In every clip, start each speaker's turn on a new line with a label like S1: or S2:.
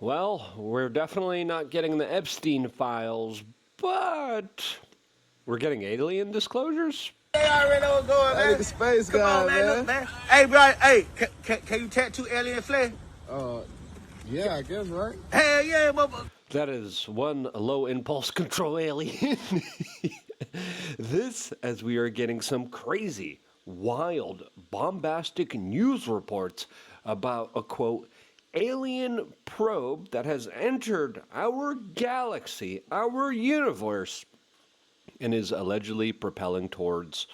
S1: Well, we're definitely not getting the Epstein files, but we're getting alien disclosures?
S2: They already know what's going, man.
S3: That nigga space
S2: Come
S3: guy,
S2: on, man.
S3: man.
S2: Look, man. Hey, bro. Hey, can you tattoo alien flesh?
S3: Yeah, I guess, right?
S2: Hell yeah, motherfucker.
S1: That is one low impulse control alien. This, as we are getting some crazy, wild, bombastic news reports about a quote, alien probe that has entered our galaxy, our universe, and is allegedly propelling towards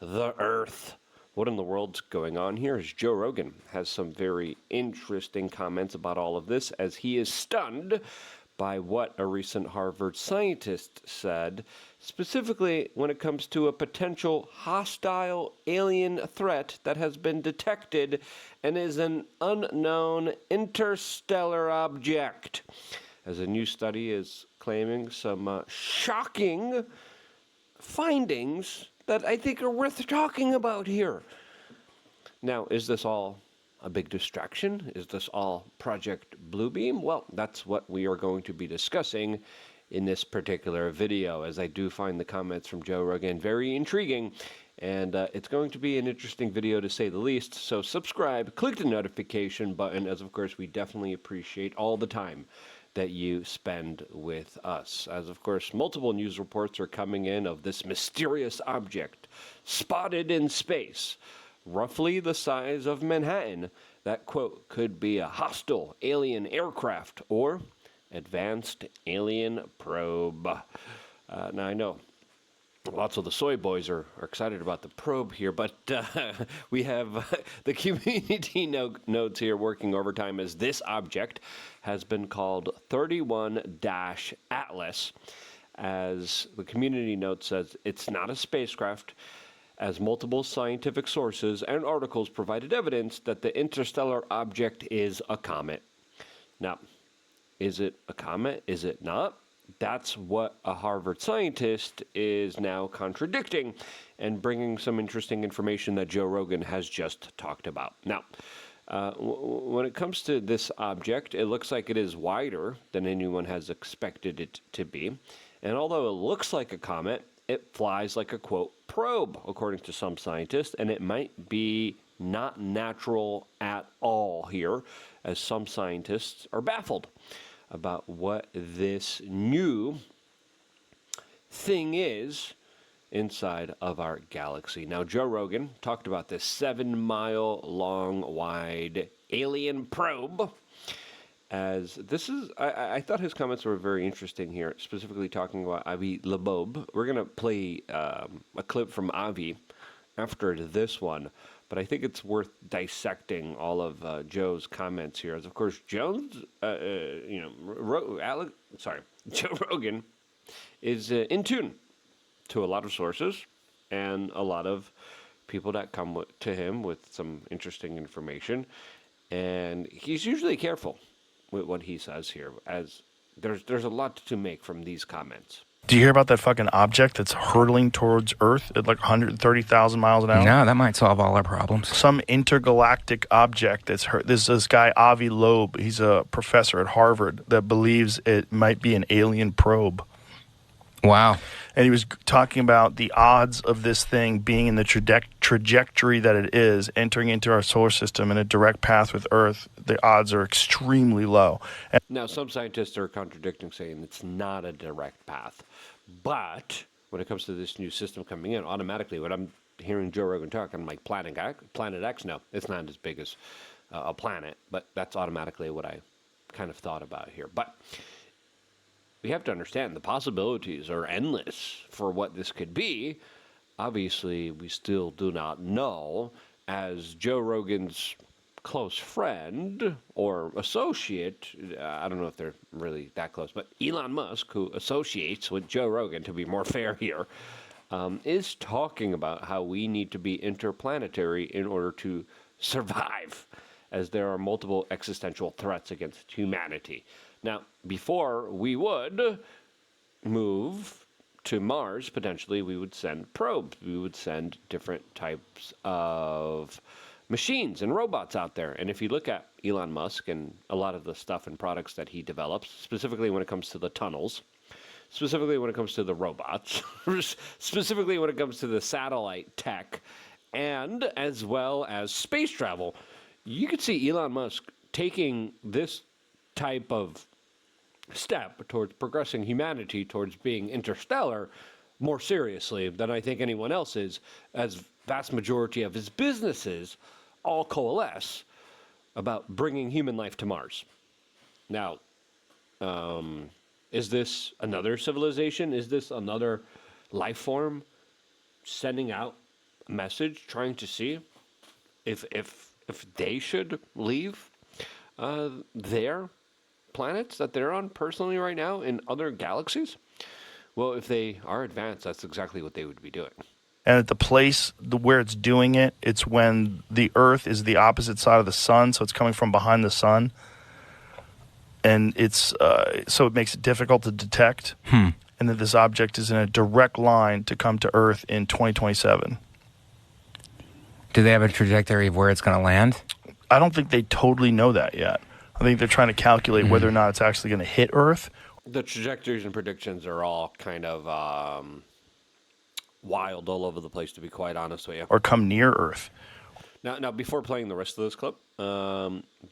S1: the Earth. What in the world's going on here? Is Joe Rogan has some very interesting comments about all of this, as he is stunned by what a recent Harvard scientist said, specifically when it comes to a potential hostile alien threat that has been detected and is an unknown interstellar object. As a new study is claiming some shocking findings that I think are worth talking about here. Now, is this all a big distraction? Is this all Project Bluebeam? Well, that's what we are going to be discussing in this particular video, as I do find the comments from Joe Rogan very intriguing, and it's going to be an interesting video to say the least. So subscribe, click the notification button, as of course we definitely appreciate all the time that you spend with us. As of course, multiple news reports are coming in of this mysterious object spotted in space, roughly the size of Manhattan, that, quote, could be a hostile alien aircraft or advanced alien probe. Now, I know lots of the soy boys are excited about the probe here, but we have the community notes here working overtime, as this object has been called 31-Atlas. As the community note says, it's not a spacecraft, as multiple scientific sources and articles provided evidence that the interstellar object is a comet. Now, is it a comet? Is it not? That's what a Harvard scientist is now contradicting and bringing some interesting information that Joe Rogan has just talked about. Now, when it comes to this object, it looks like it is wider than anyone has expected it to be. And although it looks like a comet, it flies like a, quote, probe, according to some scientists, and it might be not natural at all here, as some scientists are baffled about what this new thing is inside of our galaxy. Now, Joe Rogan talked about this 7-mile long wide alien probe, as this is, I thought his comments were very interesting here, specifically talking about Avi Labob. We're going to play a clip from Avi after this one, but I think it's worth dissecting all of Joe's comments here. As of course, Joe Rogan is in tune to a lot of sources and a lot of people that come to him with some interesting information, and he's usually careful with what he says here, as there's a lot to make from these comments.
S4: Do you hear about that fucking object that's hurtling towards Earth at like 130,000 miles an hour?
S5: No, that might solve all our problems.
S4: Some intergalactic object that's hurt. This guy, Avi Loeb, he's a professor at Harvard that believes it might be an alien probe.
S5: Wow.
S4: And he was talking about the odds of this thing being in the trajectory that it is, entering into our solar system in a direct path with Earth. The odds are extremely low.
S1: Now, some scientists are contradicting, saying it's not a direct path. But when it comes to this new system coming in, automatically, when I'm hearing Joe Rogan talk, I'm like, Planet X, no, it's not as big as a planet, but that's automatically what I kind of thought about here. But we have to understand the possibilities are endless for what this could be. Obviously, we still do not know, as Joe Rogan's close friend or associate, I don't know if they're really that close, but Elon Musk, who associates with Joe Rogan, to be more fair here, is talking about how we need to be interplanetary in order to survive, as there are multiple existential threats against humanity. Now, before we would move to Mars, potentially we would send probes. We would send different types of machines and robots out there. And if you look at Elon Musk and a lot of the stuff and products that he develops, specifically when it comes to the tunnels, specifically when it comes to the robots, specifically when it comes to the satellite tech, and as well as space travel, you could see Elon Musk taking this type of step towards progressing humanity towards being interstellar more seriously than I think anyone else is, as vast majority of his businesses all coalesce about bringing human life to Mars. Now, is this another civilization? Is this another life form sending out a message, trying to see if they should leave their planets that they're on personally right now in other galaxies? Well, if they are advanced, that's exactly what they would be doing.
S4: And at the place where it's doing it, it's when the Earth is the opposite side of the sun, so it's coming from behind the sun. And it's so it makes it difficult to detect. And that this object is in a direct line to come to Earth in 2027.
S5: Do they have a trajectory of where it's going to land?
S4: I don't think they totally know that yet. I think they're trying to calculate whether or not it's actually going to hit Earth.
S1: The trajectories and predictions are all kind of wild all over the place, to be quite honest with you.
S4: Or come near Earth.
S1: Now, before playing the rest of this clip,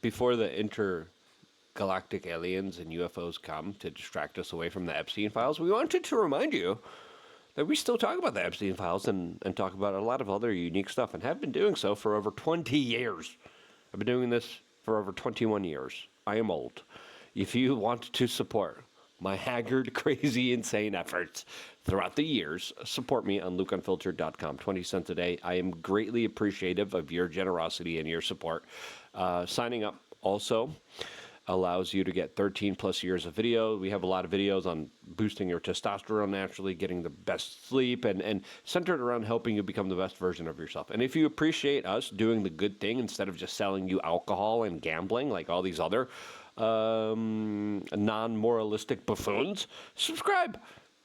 S1: before the intergalactic aliens and UFOs come to distract us away from the Epstein files, we wanted to remind you that we still talk about the Epstein files and talk about a lot of other unique stuff, and have been doing so for over 20 years. I've been doing this for over 21 years. I am old. If you want to support my haggard, crazy, insane efforts throughout the years, support me on lukeunfiltered.com. 20 cents a day. I am greatly appreciative of your generosity and your support. Signing up also allows you to get 13 plus years of video. We have a lot of videos on boosting your testosterone naturally, getting the best sleep, and centered around helping you become the best version of yourself. And if you appreciate us doing the good thing instead of just selling you alcohol and gambling like all these other non-moralistic buffoons, subscribe.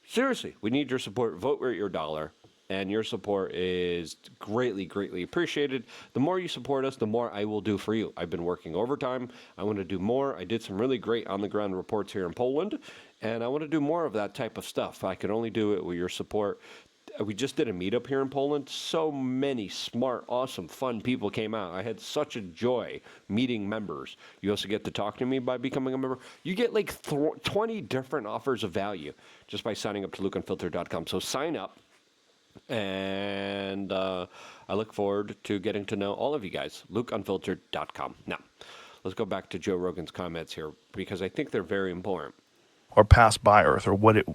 S1: Seriously, we need your support. Vote with your dollar, and your support is greatly, greatly appreciated. The more you support us, the more I will do for you. I've been working overtime. I want to do more. I did some really great on-the-ground reports here in Poland, and I want to do more of that type of stuff. I can only do it with your support. We just did a meetup here in Poland. So many smart, awesome, fun people came out. I had such a joy meeting members. You also get to talk to me by becoming a member. You get like 20 different offers of value just by signing up to lukeunfiltered.com. So sign up. And I look forward to getting to know all of you guys. LukeUnfiltered.com. Now, let's go back to Joe Rogan's comments here, because I think they're very important.
S4: Or pass by Earth, or what it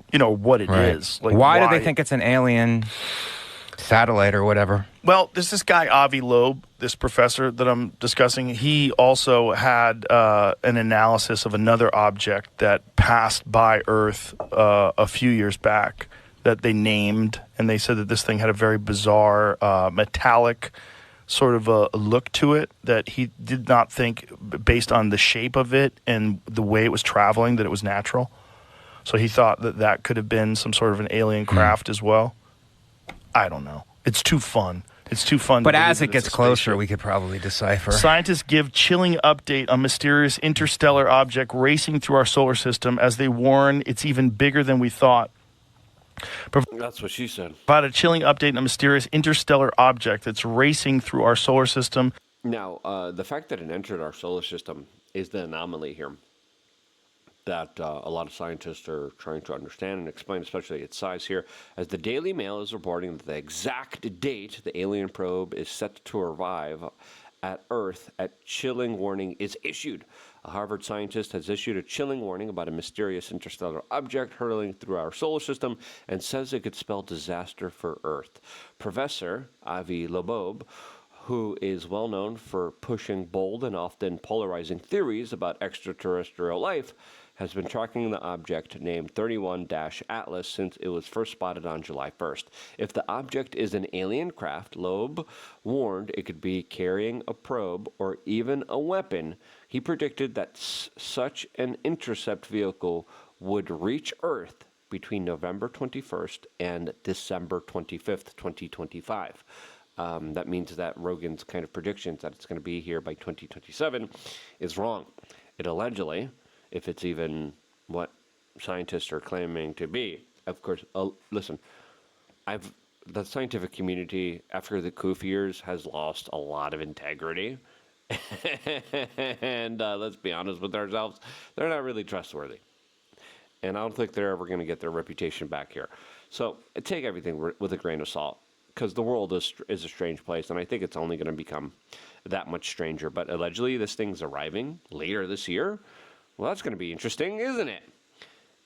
S4: is. Like,
S5: why do they think it's an alien satellite or whatever?
S4: Well, there's this guy, Avi Loeb, this professor that I'm discussing. He also had an analysis of another object that passed by Earth a few years back that they named, and they said that this thing had a very bizarre metallic sort of a look to it that he did not think, based on the shape of it and the way it was traveling, that it was natural. So he thought that that could have been some sort of an alien craft as well. I don't know. It's too fun. It's too fun.
S5: But as it gets closer, we could probably decipher.
S4: Scientists give chilling update on mysterious interstellar object racing through our solar system, as they warn it's even bigger than we thought.
S1: That's what she said.
S4: About a chilling update on a mysterious interstellar object that's racing through our solar system.
S1: Now, the fact that it entered our solar system is the anomaly here that a lot of scientists are trying to understand and explain, especially its size here. As the Daily Mail is reporting that the exact date the alien probe is set to arrive at Earth, a chilling warning is issued. A Harvard scientist has issued a chilling warning about a mysterious interstellar object hurtling through our solar system and says it could spell disaster for Earth. Professor Avi Loeb, who is well known for pushing bold and often polarizing theories about extraterrestrial life, has been tracking the object named 31-Atlas since it was first spotted on July 1st. If the object is an alien craft, Loeb warned it could be carrying a probe or even a weapon. He predicted that such an intercept vehicle would reach Earth between November 21st and December 25th, 2025. that means that Rogan's kind of predictions that it's going to be here by 2027 is wrong. It allegedly, if it's even what scientists are claiming to be, of course, listen, the scientific community after the Koof years has lost a lot of integrity. And let's be honest with ourselves, they're not really trustworthy. And I don't think they're ever going to get their reputation back here. So take everything with a grain of salt, because the world is a strange place, and I think it's only going to become that much stranger. But allegedly, this thing's arriving later this year. Well, that's going to be interesting, isn't it?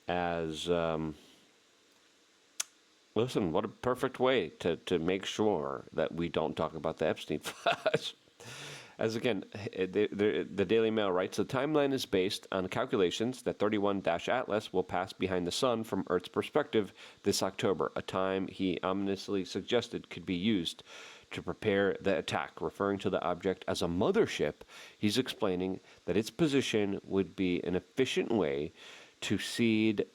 S1: As, listen, what a perfect way to make sure that we don't talk about the Epstein files. As again, the Daily Mail writes, the timeline is based on calculations that 31-Atlas will pass behind the sun from Earth's perspective this October, a time he ominously suggested could be used to prepare the attack. Referring to the object as a mothership, he's explaining that its position would be an efficient way to seed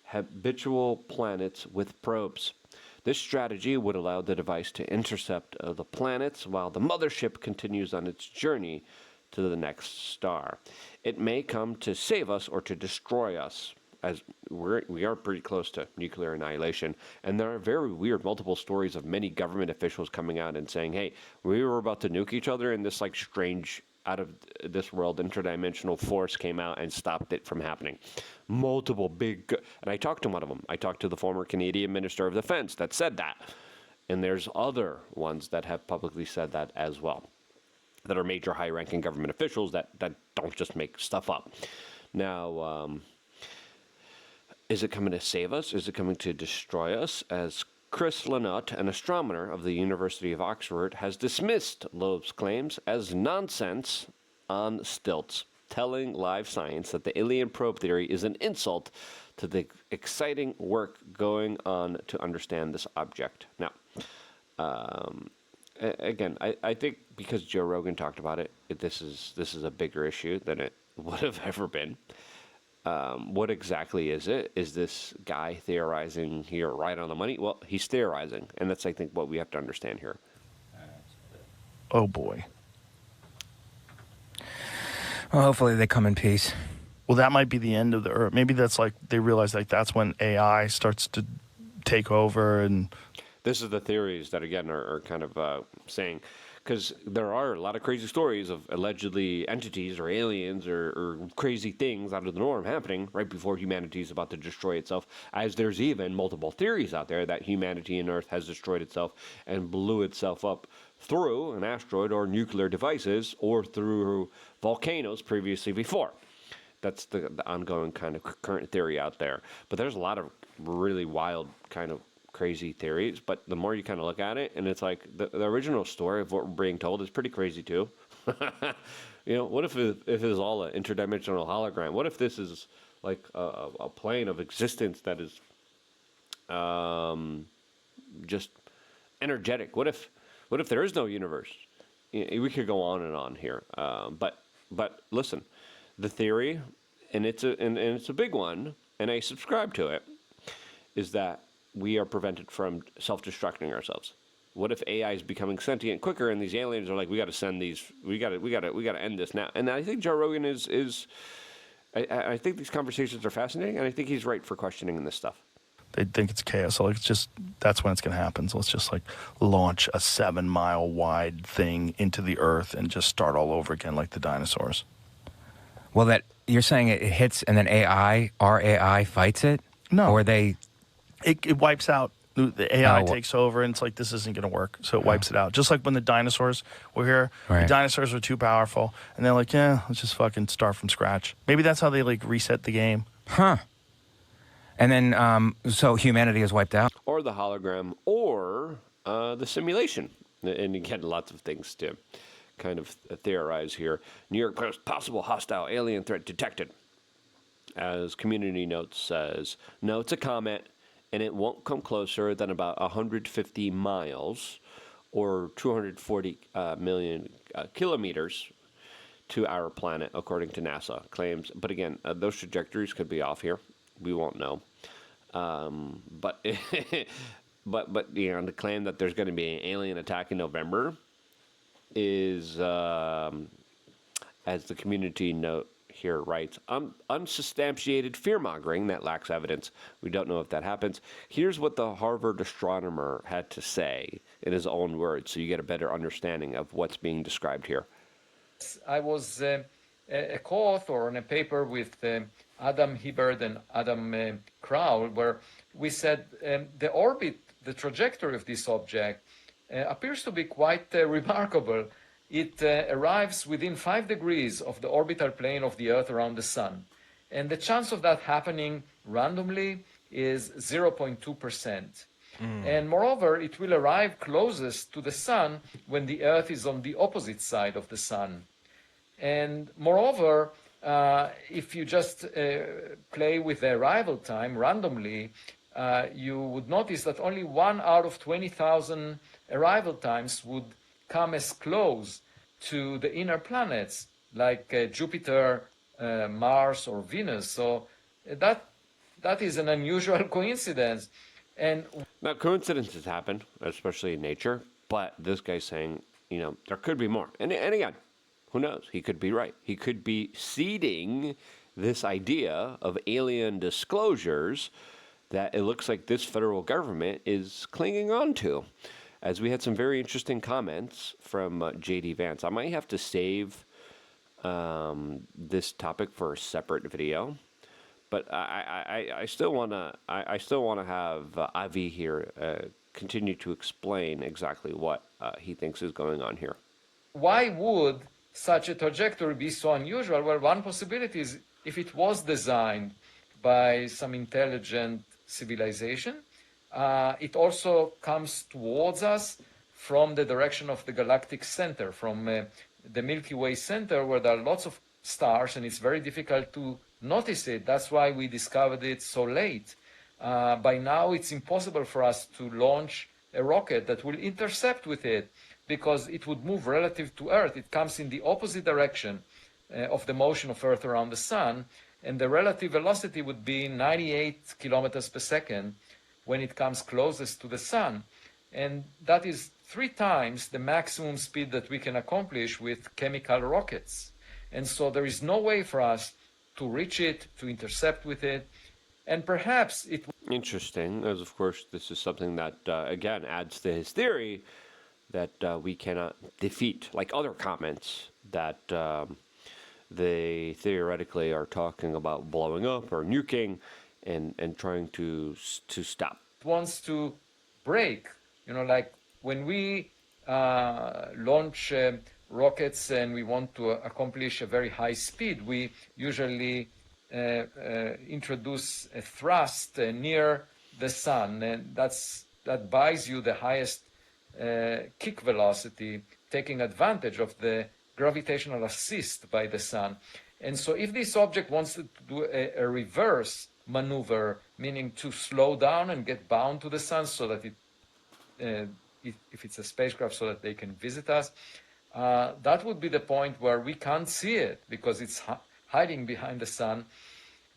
S1: habitual planets with probes. This strategy would allow the device to intercept the planets while the mothership continues on its journey to the next star. It may come to save us or to destroy us, as we are pretty close to nuclear annihilation. And there are very weird multiple stories of many government officials coming out and saying, hey, we were about to nuke each other, and this like strange out of this world interdimensional force came out and stopped it from happening. Multiple big, and I talked to one of them. I talked to the former Canadian Minister of Defense that said that. And there's other ones that have publicly said that as well, that are major high-ranking government officials that don't just make stuff up. Now, is it coming to save us? Is it coming to destroy us? As Chris Lynott, an astronomer of the University of Oxford, has dismissed Loeb's claims as nonsense on stilts, telling Live Science that the alien probe theory is an insult to the exciting work going on to understand this object. Now, again, I think because Joe Rogan talked about it, this is a bigger issue than it would have ever been. What exactly is it? Is this guy theorizing here right on the money? Well, he's theorizing, and that's, I think, what we have to understand here.
S4: Oh, boy.
S5: Well, hopefully they come in peace.
S4: Well, that might be the end of the Earth. Maybe that's like they realize like that's when AI starts to take over. And
S1: this is the theories that, again, are kind of saying, because there are a lot of crazy stories of allegedly entities or aliens or crazy things out of the norm happening right before humanity is about to destroy itself, as there's even multiple theories out there that humanity and Earth has destroyed itself and blew itself up through an asteroid or nuclear devices or through volcanoes previously before. That's the ongoing kind of current theory out there. But there's a lot of really wild kind of crazy theories, but the more you kind of look at it, and it's like the original story of what we're being told is pretty crazy too. You know, what if it's all an interdimensional hologram? What if this is like a plane of existence that is just energetic? What if there is no universe? We could go on and on here, but listen, the theory, and it's a big one, and I subscribe to it, is that we are prevented from self-destructing ourselves. What if AI is becoming sentient quicker, and these aliens are like, we got to send these, we got to end this now. And I think Joe Rogan is I think these conversations are fascinating, and I think he's right for questioning this stuff.
S4: they think it's chaos. So like, it's just, that's when it's going to happen. So let's just like launch a 7-mile wide thing into the earth and just start all over again like the dinosaurs.
S5: Well, that you're saying it hits and then our AI fights it?
S4: No.
S5: Or they...
S4: It wipes out. The AI
S5: Oh.
S4: takes over, and it's like, this isn't going to work. So it wipes it out. Just like when the dinosaurs were here, the
S5: Right.
S4: dinosaurs were too powerful. And they're like, yeah, let's just fucking start from scratch. Maybe that's how they like reset the game.
S5: Huh. And then, so humanity is wiped out?
S1: Or the hologram, or the simulation. And again, lots of things to kind of theorize here. New York Post, possible hostile alien threat detected. As Community Notes says, no, it's a comet, and it won't come closer than about 150 miles, or 240 million kilometers, to our planet, according to NASA claims. But again, those trajectories could be off here. We won't know. But but the claim that there's going to be an alien attack in November is, as the community note here writes, unsubstantiated fear-mongering that lacks evidence. We don't know if that happens. Here's what the Harvard astronomer had to say in his own words, so you get a better understanding of what's being described here.
S6: I was a co-author on a paper with Adam Hibberd and Adam Crowell, where we said the orbit, the trajectory of this object appears to be quite remarkable. It arrives within 5 degrees of the orbital plane of the Earth around the Sun. And the chance of that happening randomly is 0.2%. And moreover, it will arrive closest to the Sun when the Earth is on the opposite side of the Sun. And moreover, if you just play with the arrival time randomly, you would notice that only 1 out of 20,000 arrival times would come as close to the inner planets like Jupiter, Mars, or Venus. So that is an unusual coincidence. And
S1: now, coincidences happen, especially in nature, but this guy's saying, there could be more. And again, who knows? He could be right. He could be seeding this idea of alien disclosures that it looks like this federal government is clinging on to. As we had some very interesting comments from J.D. Vance. I might have to save this topic for a separate video, but I still want to have Avi here continue to explain exactly what he thinks is going on here.
S6: Why would such a trajectory be so unusual? Well, one possibility is if it was designed by some intelligent civilization, it also comes towards us from the direction of the galactic center, from the Milky Way center, where there are lots of stars, and it's very difficult to notice it. That's why we discovered it so late. By now, it's impossible for us to launch a rocket that will intercept with it, because it would move relative to Earth. It comes in the opposite direction of the motion of Earth around the Sun, and the relative velocity would be 98 kilometers per second when it comes closest to the Sun. And that is 3 times the maximum speed that we can accomplish with chemical rockets. And so there is no way for us to reach it, to intercept with it, and perhaps it...
S1: Interesting, as of course this is something that, again, adds to his theory that we cannot defeat, like other comments that they theoretically are talking about blowing up or nuking and trying to stop.
S6: Wants to break, like when we launch rockets and we want to accomplish a very high speed, we usually introduce a thrust near the Sun, and that buys you the highest kick velocity, taking advantage of the gravitational assist by the Sun. And so if this object wants to do a reverse maneuver, meaning to slow down and get bound to the Sun so that if it's a spacecraft, so that they can visit us, that would be the point where we can't see it because it's hiding behind the Sun.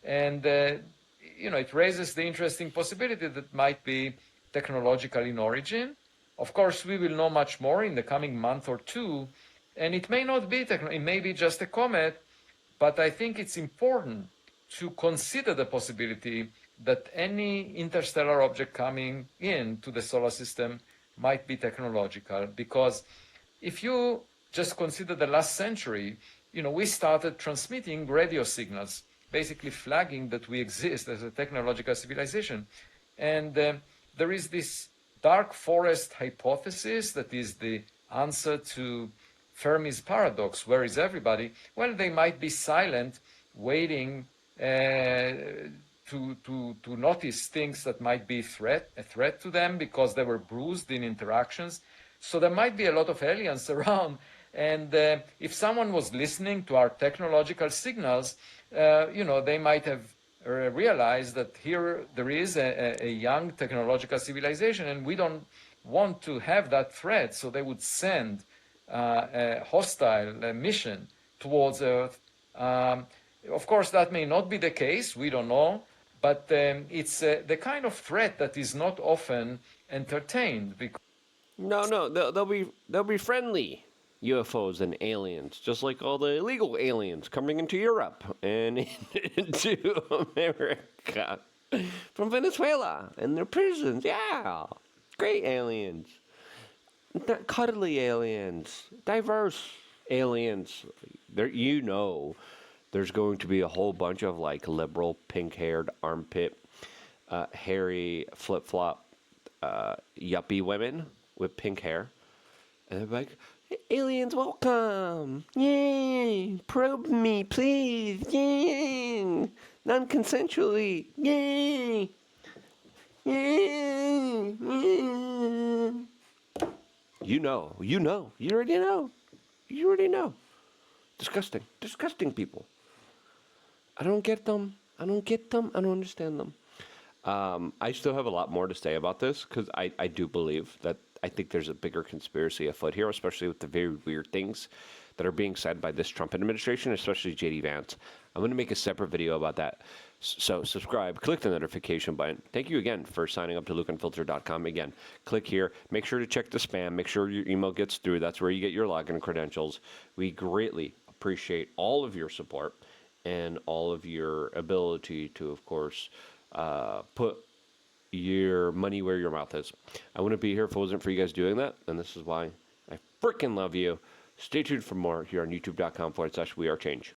S6: And it raises the interesting possibility that might be technological in origin. Of course, we will know much more in the coming month or two, and it may not be it may be just a comet, but I think it's important to consider the possibility that any interstellar object coming into the solar system might be technological. Because if you just consider the last century, we started transmitting radio signals, basically flagging that we exist as a technological civilization. And there is this dark forest hypothesis that is the answer to Fermi's paradox. Where is everybody? Well, they might be silent, waiting to notice things that might be a threat to them because they were bruised in interactions. So there might be a lot of aliens around. And if someone was listening to our technological signals, they might have realized that here there is a young technological civilization, and we don't want to have that threat. So they would send a hostile mission towards Earth. Of course, that may not be the case. We don't know. But it's the kind of threat that is not often entertained because
S1: No, they'll be friendly UFOs and aliens, just like all the illegal aliens coming into Europe and into America from Venezuela and their prisons. Yeah, great aliens, not cuddly aliens, diverse aliens. There, there's going to be a whole bunch of like liberal, pink-haired, armpit, hairy, flip-flop, yuppie women with pink hair, and they're like, "Aliens, welcome! Yay! Probe me, please! Yay! Non-consensually! Yay! Yay! Yay!" You already know. Disgusting, disgusting people. I don't get them. I don't understand them. I still have a lot more to say about this because I do believe that I think there's a bigger conspiracy afoot here, especially with the very weird things that are being said by this Trump administration, especially JD Vance. I'm going to make a separate video about that. So subscribe, click the notification button. Thank you again for signing up to lukeunfiltered.com. Again, click here. Make sure to check the spam. Make sure your email gets through. That's where you get your login credentials. We greatly appreciate all of your support and all of your ability to, of course, put your money where your mouth is. I wouldn't be here if it wasn't for you guys doing that, and this is why I freaking love you. Stay tuned for more here on youtube.com/wearechange.